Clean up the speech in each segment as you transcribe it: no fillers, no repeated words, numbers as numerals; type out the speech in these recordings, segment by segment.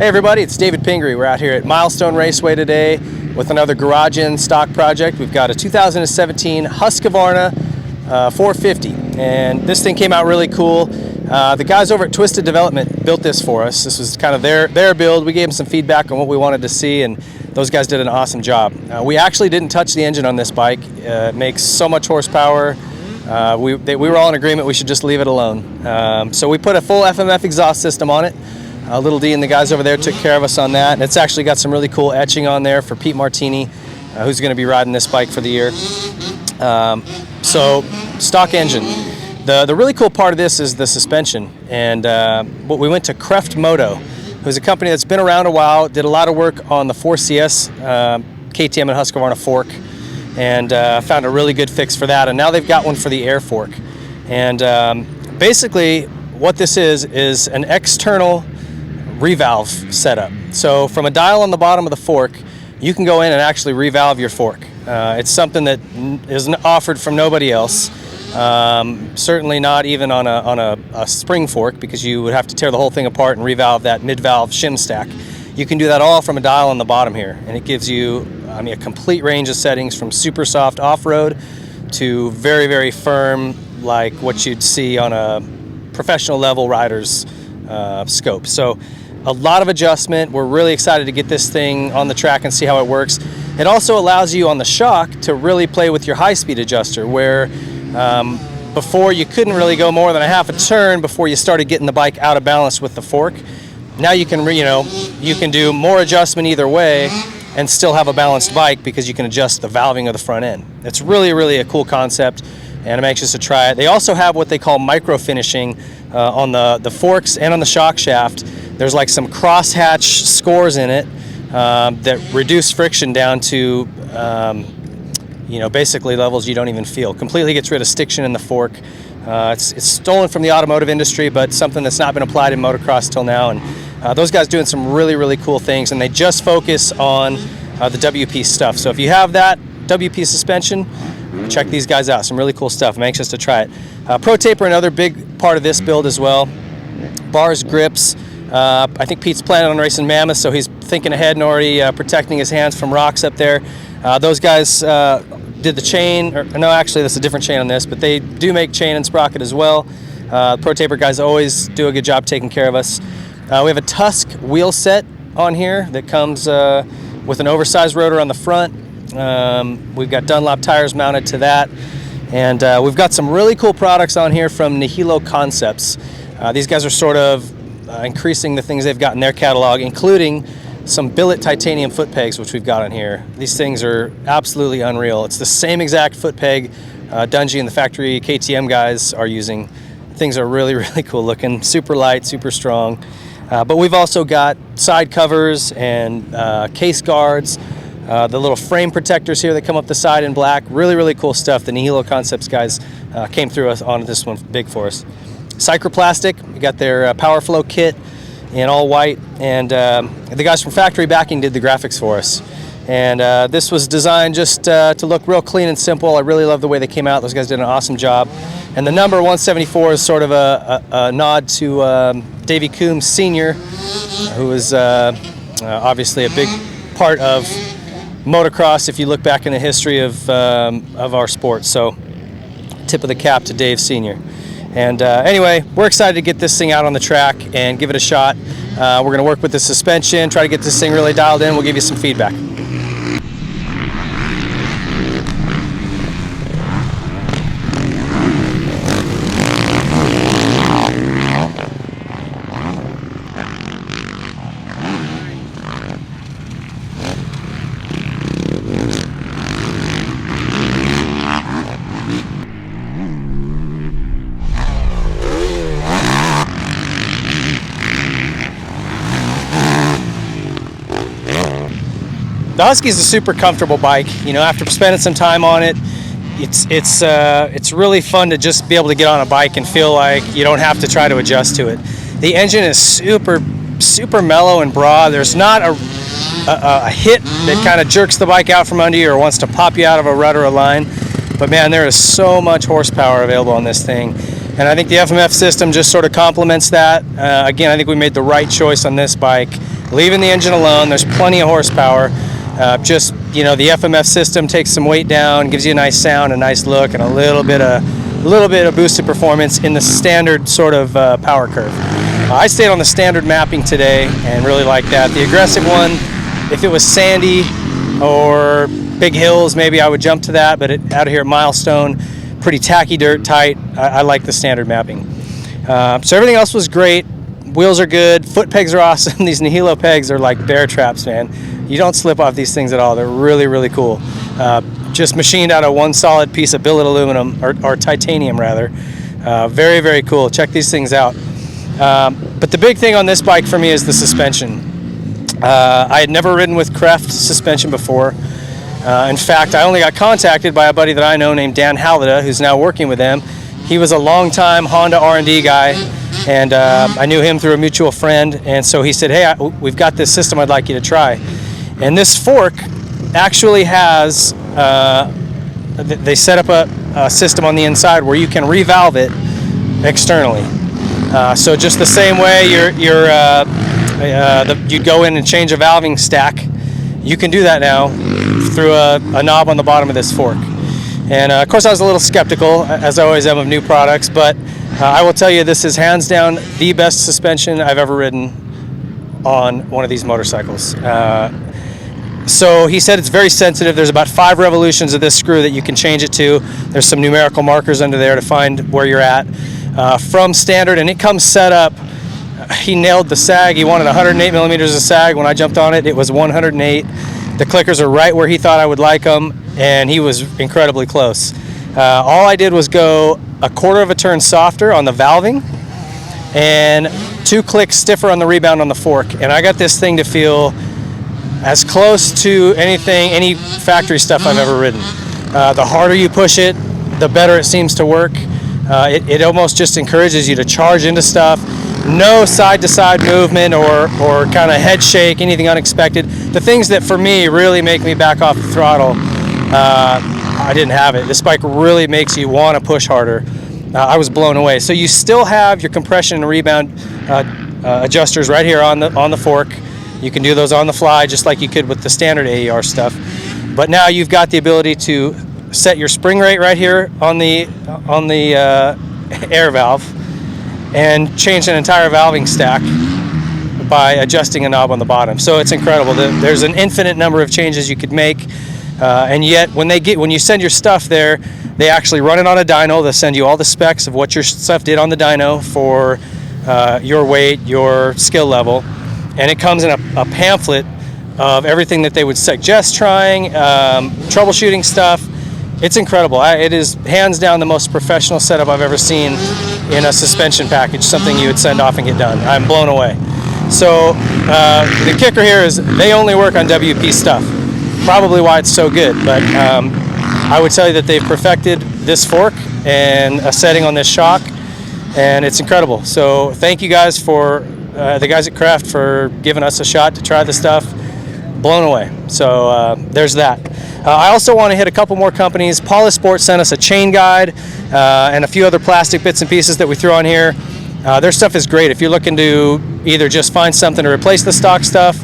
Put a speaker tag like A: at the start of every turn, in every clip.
A: Hey everybody, it's David Pingree. We're out here at Milestone Raceway today with another garage in stock project. We've got a 2017 Husqvarna 450, and this thing came out really cool. The guys over at Twisted Development built this for us. This was kind of their build. We gave them some feedback on what we wanted to see, and those guys did an awesome job. We actually didn't touch the engine on this bike. It makes so much horsepower. We were all in agreement we should just leave it alone. So we put a full FMF exhaust system on it. Little D and the guys over there took care of us on that. And it's actually got some really cool etching on there for Pete Martini, who's going to be riding this bike for the year. So stock engine. The really cool part of this is the suspension. And we went to Kreft Moto, who's a company that's been around a while, did a lot of work on the 4CS KTM and Husqvarna fork, and found a really good fix for that. And now they've got one for the air fork. And basically what this is an external revalve setup. So from a dial on the bottom of the fork, you can go in and actually revalve your fork. It's something that isn't offered from nobody else. Certainly not even on a spring fork, because you would have to tear the whole thing apart and revalve that mid-valve shim stack. You can do that all from a dial on the bottom here, and it gives you, a complete range of settings from super soft off-road to very, very firm, like what you'd see on a professional level rider's scope. So a lot of adjustment. We're really excited to get this thing on the track and see how it works. It also allows you on the shock to really play with your high-speed adjuster, where before you couldn't really go more than a half a turn before you started getting the bike out of balance with the fork. Now you can, you can do more adjustment either way and still have a balanced bike, because you can adjust the valving of the front end. It's really, really a cool concept, and I'm anxious to try it. They also have what they call micro finishing on the forks and on the shock shaft. There's like some crosshatch scores in it that reduce friction down to, basically levels you don't even feel. Completely gets rid of stiction in the fork. It's stolen from the automotive industry, but something that's not been applied in motocross till now. And those guys doing some really, really cool things, and they just focus on the WP stuff. So if you have that WP suspension, check these guys out. Some really cool stuff. I'm anxious to try it. Pro taper, another big part of this build as well. Bars, grips. I think Pete's planning on racing mammoths, so he's thinking ahead and already protecting his hands from rocks up there. Those guys did the chain, no, actually that's a different chain on this, but they do make chain and sprocket as well. Pro taper guys always do a good job taking care of us. We have a Tusk wheel set on here that comes with an oversized rotor on the front. We've got Dunlop tires mounted to that, and we've got some really cool products on here from Nihilo Concepts. These guys are sort of increasing the things they've got in their catalog, including some Billet titanium foot pegs, which we've got on here. These things are absolutely unreal. It's the same exact foot peg Dungy and the factory KTM guys are using. Things are really, really cool looking, super light, super strong. But we've also got side covers and case guards, the little frame protectors here that come up the side in black. Really, really cool stuff. The Nihilo Concepts guys came through us on this one big for us. Cycra plastic, we got their power flow kit in all white, and the guys from Factory Backing did the graphics for us. And this was designed just to look real clean and simple. I really love the way they came out. Those guys did an awesome job. And the number 174 is sort of a nod to Davey Coombs Sr., who is obviously a big part of motocross if you look back in the history of our sport. So tip of the cap to Dave Sr. And anyway, we're excited to get this thing out on the track and give it a shot. We're going to work with the suspension, try to get this thing really dialed in. We'll give you some feedback. The Husky's a super comfortable bike. After spending some time on it, it's really fun to just be able to get on a bike and feel like you don't have to try to adjust to it. The engine is super, super mellow and broad. There's not a hit that kind of jerks the bike out from under you or wants to pop you out of a rut or a line. But man, there is so much horsepower available on this thing. And I think the FMF system just sort of complements that. Again, I think we made the right choice on this bike. leaving the engine alone. There's plenty of horsepower. Just, you know, the FMF system takes some weight down, gives you a nice sound, a nice look, and a little bit of boosted performance in the standard sort of power curve. I stayed on the standard mapping today and really like that. The aggressive one, if it was sandy or big hills, maybe I would jump to that, but out of here at Milestone, pretty tacky dirt, tight. I like the standard mapping. So everything else was great. Wheels are good. Foot pegs are awesome. These Nihilo pegs are like bear traps, man. You don't slip off these things at all. They're really, really cool. Just machined out of one solid piece of billet aluminum, or titanium rather. Very, very cool. Check these things out. But the big thing on this bike for me is the suspension. I had never ridden with Kreft suspension before. In fact, I only got contacted by a buddy that I know named Dan Hallida, who's now working with them. He was a longtime Honda R&D guy, and I knew him through a mutual friend, and so he said, hey, we've got this system I'd like you to try. And this fork actually has, they set up a system on the inside where you can revalve it externally. So just the same way you'd go in and change a valving stack, you can do that now through a knob on the bottom of this fork. And of course I was a little skeptical, as I always am, of new products, but I will tell you this is hands down the best suspension I've ever ridden on one of these motorcycles. So he said it's very sensitive. There's about 5 revolutions of this screw that you can change it to. There's some numerical markers under there to find where you're at. From standard, and it comes set up. He nailed the sag. He wanted 108 millimeters of sag. When I jumped on it, it was 108. The clickers are right where he thought I would like them, and he was incredibly close. All I did was go 1/4 of a turn softer on the valving and 2 clicks stiffer on the rebound on the fork, and I got this thing to feel as close to any factory stuff I've ever ridden. The harder you push it, the better it seems to work. It almost just encourages you to charge into stuff. No side-to-side movement or kind of head shake, anything unexpected. The things that for me really make me back off the throttle, I didn't have it. This bike really makes you want to push harder. I was blown away. So you still have your compression and rebound adjusters right here on the fork. You can do those on the fly just like you could with the standard AER stuff. But now you've got the ability to set your spring rate right here on the air valve and change an entire valving stack by adjusting a knob on the bottom. So it's incredible. There's an infinite number of changes you could make, and yet when you send your stuff there, they actually run it on a dyno. They'll send you all the specs of what your stuff did on the dyno for your weight, your skill level, and it comes in a pamphlet of everything that they would suggest trying, troubleshooting stuff. It's incredible. It is hands down the most professional setup I've ever seen in a suspension package, something you would send off and get done. I'm blown away. So the kicker here is they only work on WP stuff. Probably why it's so good, but I would tell you that they've perfected this fork and a setting on this shock, and it's incredible. So thank you guys for the guys at Kreft for giving us a shot to try the stuff. Blown away. So there's that. I also want to hit a couple more companies. Paula Sport sent us a chain guide and a few other plastic bits and pieces that we threw on here. Their stuff is great. If you're looking to either just find something to replace the stock stuff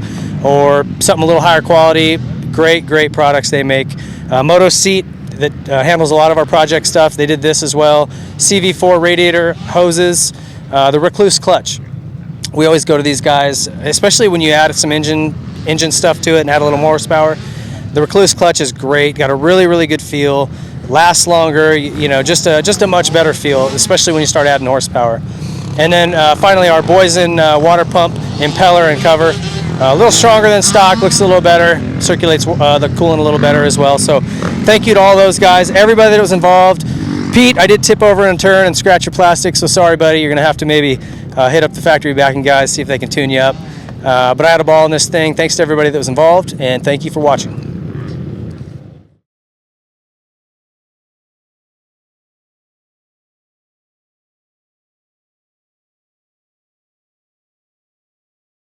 A: or something a little higher quality, great products they make. Moto Seat that handles a lot of our project stuff. They did this as well. CV4 radiator hoses. The Rekluse clutch. We always go to these guys, especially when you add some engine stuff to it and add a little more horsepower. The Rekluse clutch is great. Got a really good feel. Lasts longer. You know, just a much better feel, especially when you start adding horsepower. And then finally, our Boyesen water pump, impeller, and cover. A little stronger than stock. Looks a little better. Circulates the coolant a little better as well. So thank you to all those guys. Everybody that was involved. Pete, I did tip over and turn and scratch your plastic. So sorry, buddy. You're gonna have to maybe hit up the factory backing guys, see if they can tune you up. But I had a ball in this thing. Thanks to everybody that was involved, and thank you for watching.